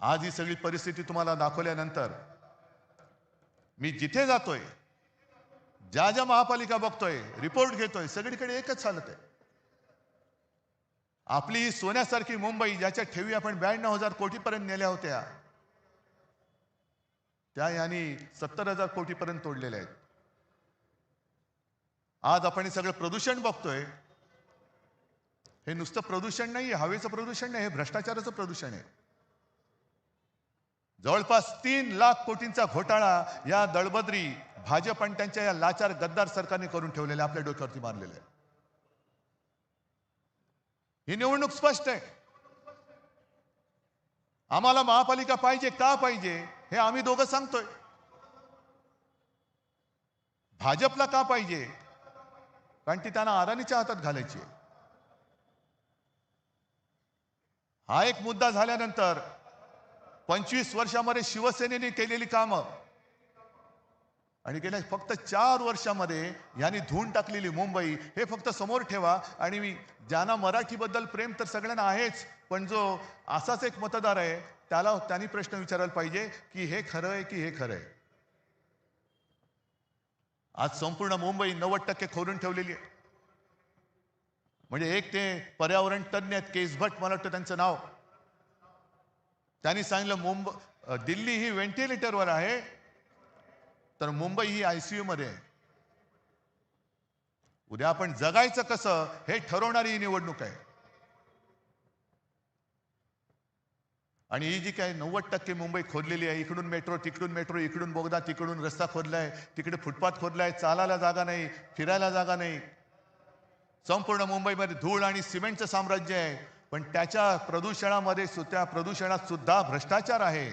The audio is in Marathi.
आज ही सगळी परिस्थिती तुम्हाला दाखवल्यानंतर मी जिथे जातोय, ज्या ज्या महापालिका बघतोय, रिपोर्ट घेतोय, सगळीकडे एकच हालत आहे. आपली ही सोन्यासारखी मुंबई, ज्याच्या ठेवी आपण 92,000 कोटीपर्यंत नेल्या होत्या, त्या यांनी 70,000 कोटीपर्यंत तोडलेल्या आहेत. आज आपण हे सगळं प्रदूषण बघतोय. हे नुसतं प्रदूषण नाही, हवेचं प्रदूषण नाही, हे भ्रष्टाचाराचं प्रदूषण आहे. जवळपास 3 लाख कोटींचा घोटाळा या दळबद्री भाजप आणि त्यांच्या या लाचार गद्दार सरकारने करून ठेवलेले, आपल्या डोक्यावरती मारलेले आहे. ही निवडणूक स्पष्ट आहे. आम्हाला महापालिका पाहिजे, का पाहिजे हे आम्ही दोघं सांगतोय. भाजपला का पाहिजे? कारण ती त्यांना अदानीच्या हातात घालायची आहे. हा एक मुद्दा झाल्यानंतर 25 वर्षामध्ये शिवसेनेने केलेली कामं आणि गेल्या फक्त 4 वर्षामध्ये यांनी धुवून टाकलेली मुंबई, हे फक्त समोर ठेवा. आणि ज्यांना मराठीबद्दल प्रेम तर सगळ्यांना आहेच, पण जो असाच एक मतदार आहे त्यांनी प्रश्न विचारायला पाहिजे की हे खरं आहे की हे खरं आहे. आज संपूर्ण मुंबई 90% खोदून ठेवलेली आहे. म्हणजे एक ते पर्यावरण तज्ञ आहेत, केस भट मला वाटतं त्यांचं नाव, त्यांनी सांगितलं दिल्ली ही व्हेंटिलेटरवर आहे, तर मुंबई ही आयसीयू मध्ये आहे. उद्या आपण जगायचं कसं हे ठरवणारी ही निवडणूक आहे. आणि ही जी काही 90% मुंबई खोदलेली आहे, इकडून मेट्रो तिकडून मेट्रो, इकडून बोगदा तिकडून रस्ता खोदलाय, तिकडे फुटपाथ खोदलाय, चालायला जागा नाही, फिरायला जागा नाही. संपूर्ण मुंबईमध्ये धूळ आणि सिमेंटचं साम्राज्य आहे. पण त्याच्या प्रदूषणामध्ये त्या प्रदूषणात सुद्धा भ्रष्टाचार आहे.